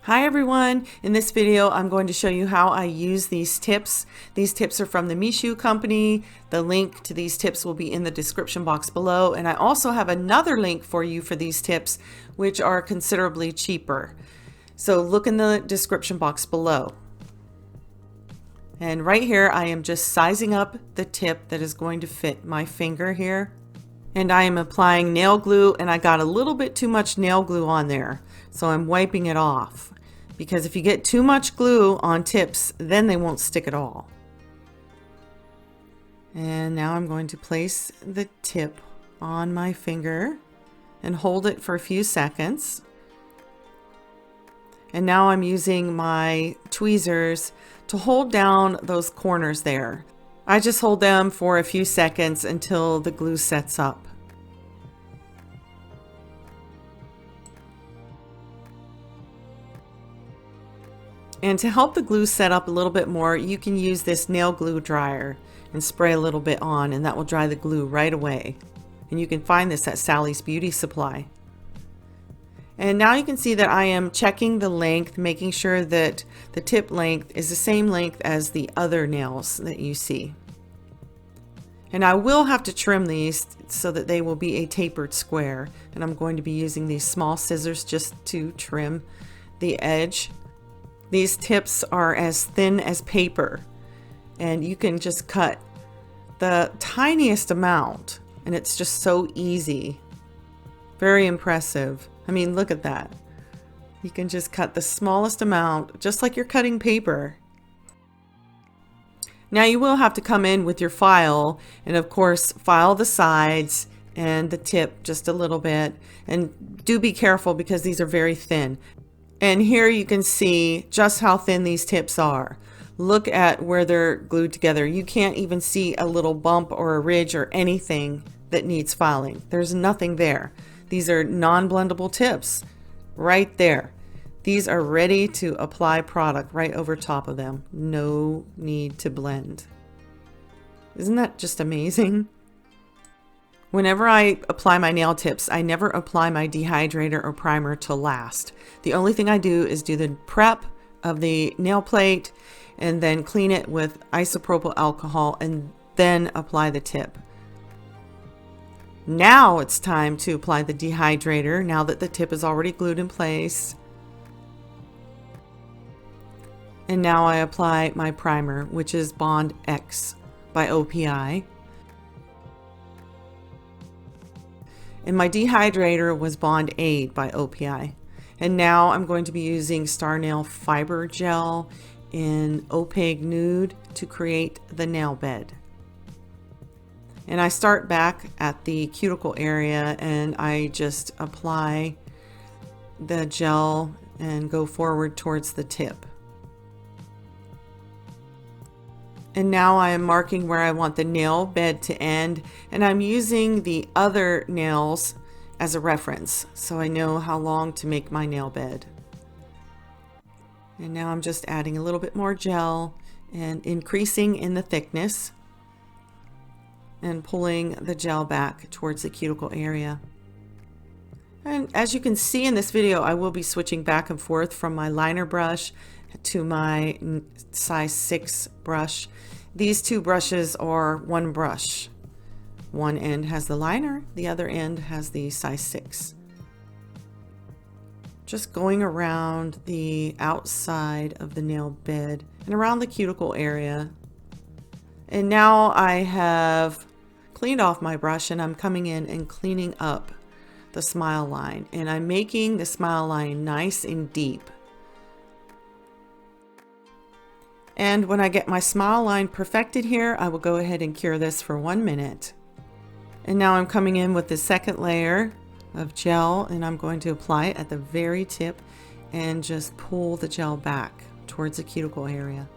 Hi everyone! In this video I'm going to show you how I use these tips. These tips are from the Mishu company. The link to these tips will be in the description box below, and I also have another link for you for these tips which are considerably cheaper. So look in the description box below. And right here I am just sizing up the tip that is going to fit my finger here. And I am applying nail glue, and I got a little bit too much nail glue on there. So I'm wiping it off, because if you get too much glue on tips, then they won't stick at all. And now I'm going to place the tip on my finger and hold it for a few seconds. And now I'm using my tweezers to hold down those corners there. I just hold them for a few seconds until the glue sets up. And to help the glue set up a little bit more, you can use this nail glue dryer and spray a little bit on, and that will dry the glue right away. And you can find this at Sally's Beauty Supply. And now you can see that I am checking the length, making sure that the tip length is the same length as the other nails that you see. And I will have to trim these so that they will be a tapered square. And I'm going to be using these small scissors just to trim the edge. These tips are as thin as paper, and you can just cut the tiniest amount, and it's just so easy. Very impressive. I mean, look at that. You can just cut the smallest amount, just like you're cutting paper. Now you will have to come in with your file, and of course file the sides and the tip just a little bit, and do be careful because these are very thin. And here you can see just how thin these tips are. Look at where they're glued together. You can't even see a little bump or a ridge or anything that needs filing. There's nothing there. These are non-blendable tips right there. These are ready to apply product right over top of them. No need to blend. Isn't that just amazing? Whenever I apply my nail tips, I never apply my dehydrator or primer till last. The only thing I do is do the prep of the nail plate and then clean it with isopropyl alcohol and then apply the tip. Now it's time to apply the dehydrator now that the tip is already glued in place. And now I apply my primer, which is Bond X by OPI. And my dehydrator was Bond Aid by OPI. And now I'm going to be using Star Nail Fiber Gel in Opaque Nude to create the nail bed. And I start back at the cuticle area, and I just apply the gel and go forward towards the tip. And now I am marking where I want the nail bed to end, and I'm using the other nails as a reference so I know how long to make my nail bed. And now I'm just adding a little bit more gel and increasing in the thickness and pulling the gel back towards the cuticle area. And as you can see in this video, I will be switching back and forth from my liner brush to my size 6 brush. These two brushes are one brush. One end has the liner, the other end has the size 6. Just going around the outside of the nail bed and around the cuticle area. And now I have cleaned off my brush, and I'm coming in and cleaning up the smile line. And I'm making the smile line nice and deep. And when I get my smile line perfected here, I will go ahead and cure this for 1 minute. And now I'm coming in with the second layer of gel, and I'm going to apply it at the very tip and just pull the gel back towards the cuticle area.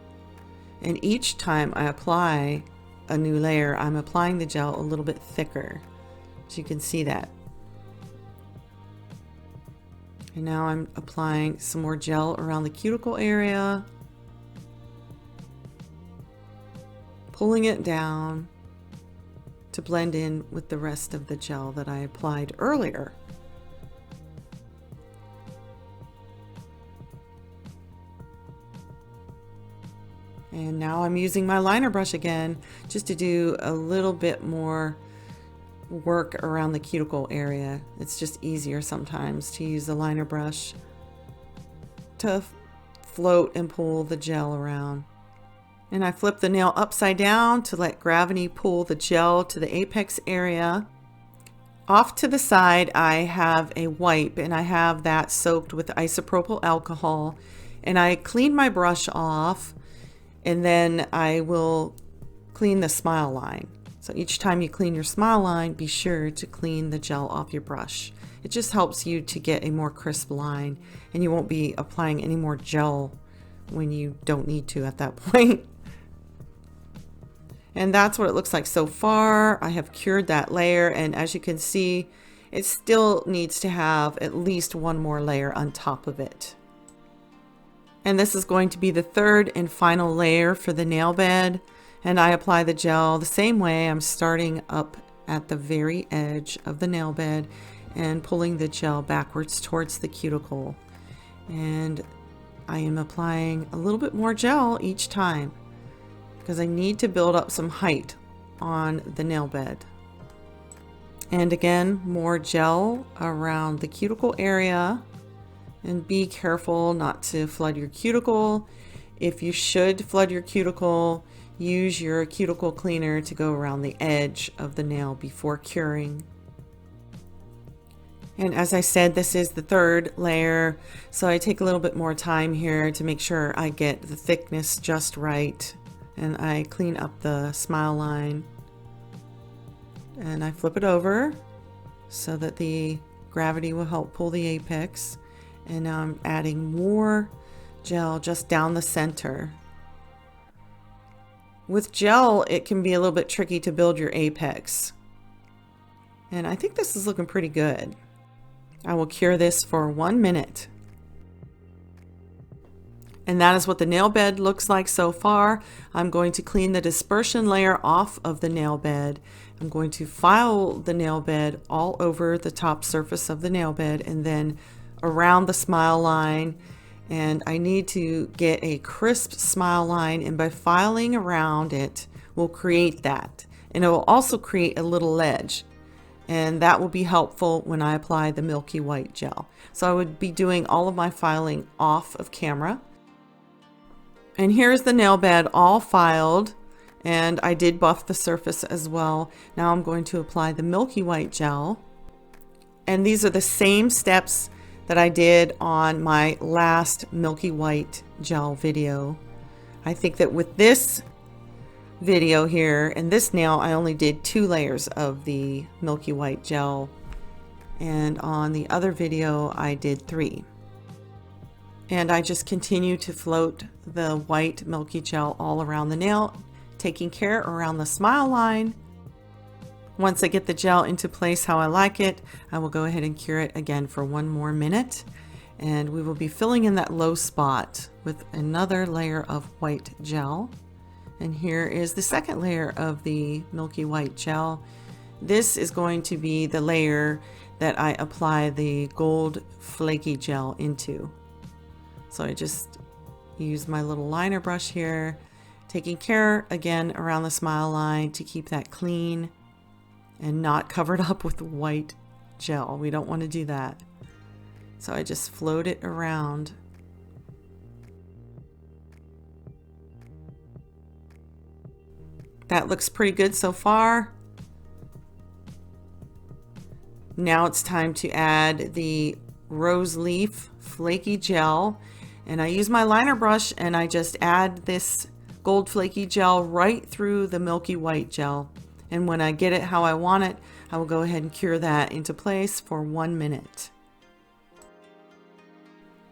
And each time I apply a new layer, I'm applying the gel a little bit thicker, so you can see that. And now I'm applying some more gel around the cuticle area, pulling it down to blend in with the rest of the gel that I applied earlier. And now I'm using my liner brush again just to do a little bit more work around the cuticle area. It's just easier sometimes to use the liner brush to float and pull the gel around. And I flip the nail upside down to let gravity pull the gel to the apex area. Off to the side, I have a wipe, and I have that soaked with isopropyl alcohol. And I clean my brush off, and then I will clean the smile line. So each time you clean your smile line, be sure to clean the gel off your brush. It just helps you to get a more crisp line, and you won't be applying any more gel when you don't need to at that point. And that's what it looks like so far. I have cured that layer, and as you can see, it still needs to have at least one more layer on top of it. And this is going to be the third and final layer for the nail bed. And I apply the gel the same way. I'm starting up at the very edge of the nail bed and pulling the gel backwards towards the cuticle. And I am applying a little bit more gel each time because I need to build up some height on the nail bed. And again, more gel around the cuticle area, and be careful not to flood your cuticle. If you should flood your cuticle, use your cuticle cleaner to go around the edge of the nail before curing. And as I said, this is the third layer, so I take a little bit more time here to make sure I get the thickness just right. And I clean up the smile line, and I flip it over so that the gravity will help pull the apex. And now I'm adding more gel just down the center. With gel, it can be a little bit tricky to build your apex. And I think this is looking pretty good. I will cure this for 1 minute. And that is what the nail bed looks like so far. I'm going to clean the dispersion layer off of the nail bed. I'm going to file the nail bed all over the top surface of the nail bed and then around the smile line. And I need to get a crisp smile line, and by filing around it will create that. And it will also create a little ledge, and that will be helpful when I apply the milky white gel. So I would be doing all of my filing off of camera. And here's the nail bed all filed, and I did buff the surface as well. Now I'm going to apply the milky white gel, and these are the same steps that I did on my last milky white gel video. I think that with this video here and this nail, I only did 2 layers of the milky white gel, and on the other video I did 3. And I just continue to float the white milky gel all around the nail, taking care around the smile line. Once I get the gel into place how I like it, I will go ahead and cure it again for 1 more minute. And we will be filling in that low spot with another layer of white gel. And here is the second layer of the milky white gel. This is going to be the layer that I apply the gold flaky gel into. So I just use my little liner brush here, taking care again around the smile line to keep that clean and not covered up with white gel. We don't want to do that. So I just float it around. That looks pretty good so far. Now it's time to add the rose leaf flaky gel. And I use my liner brush and I just add this gold flaky gel right through the milky white gel. And when I get it how I want it, I will go ahead and cure that into place for 1 minute.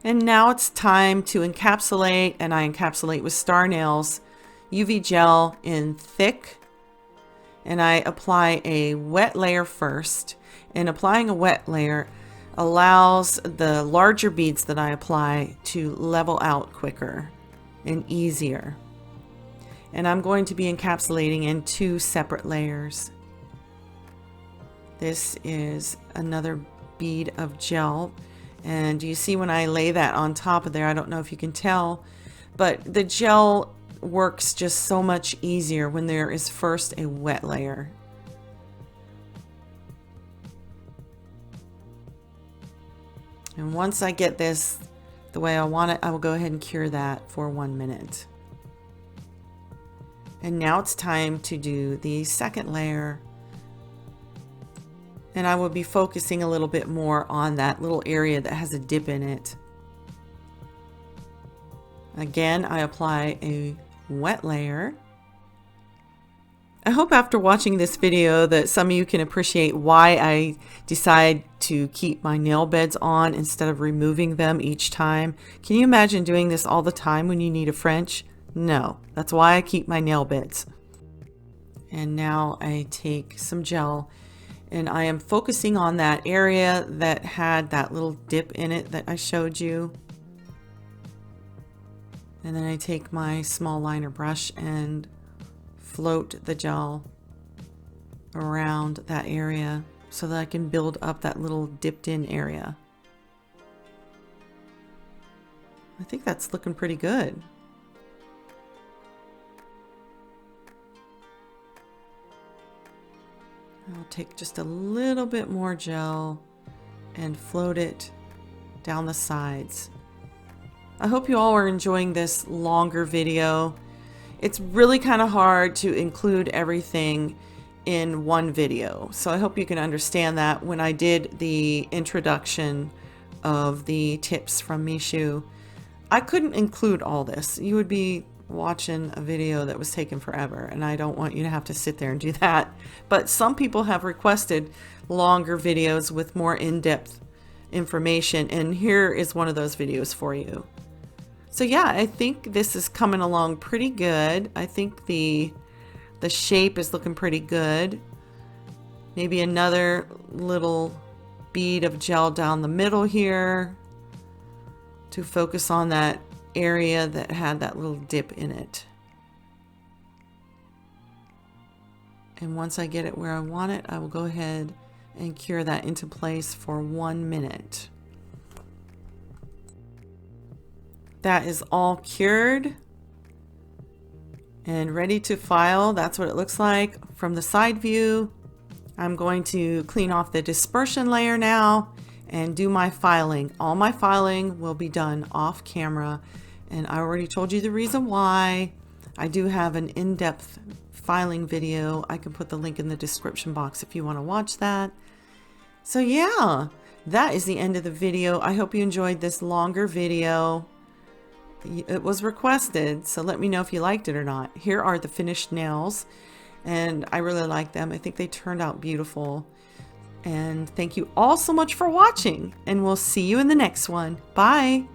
And now it's time to encapsulate, and I encapsulate with Star Nails UV gel in thick. And I apply a wet layer first. And applying a wet layer allows the larger beads that I apply to level out quicker and easier. And I'm going to be encapsulating in 2 separate layers. This is another bead of gel, and you see when I lay that on top of there, I don't know if you can tell, but the gel works just so much easier when there is first a wet layer. And once I get this the way I want it, I will go ahead and cure that for 1 minute. And now it's time to do the second layer. And I will be focusing a little bit more on that little area that has a dip in it. Again, I apply a wet layer. I hope after watching this video that some of you can appreciate why I decide to keep my nail beds on instead of removing them each time. Can you imagine doing this all the time when you need a French? No, that's why I keep my nail beds. And now I take some gel and I am focusing on that area that had that little dip in it that I showed you. And then I take my small liner brush and float the gel around that area so that I can build up that little dipped in area. I think that's looking pretty good. I'll take just a little bit more gel and float it down the sides. I hope you all are enjoying this longer video. It's really kind of hard to include everything in one video, so I hope you can understand that. When I did the introduction of the tips from Mishu, I couldn't include all this. You would be watching a video that was taken forever, and I don't want you to have to sit there and do that. But some people have requested longer videos with more in-depth information, and here is one of those videos for you. So yeah, I think this is coming along pretty good. I think the shape is looking pretty good. Maybe another little bead of gel down the middle here to focus on that area that had that little dip in it. And once I get it where I want it, I will go ahead and cure that into place for 1 minute. That is all cured and ready to file. That's what it looks like from the side view. I'm going to clean off the dispersion layer now and do my filing. All my filing will be done off camera, and I already told you the reason why. I do have an in-depth filing video. I can put the link in the description box if you want to watch that. So yeah, that is the end of the video. I hope you enjoyed this longer video. It was requested, so let me know if you liked it or not. Here are the finished nails, and I really like them. I think they turned out beautiful. And thank you all so much for watching, and we'll see you in the next one. Bye.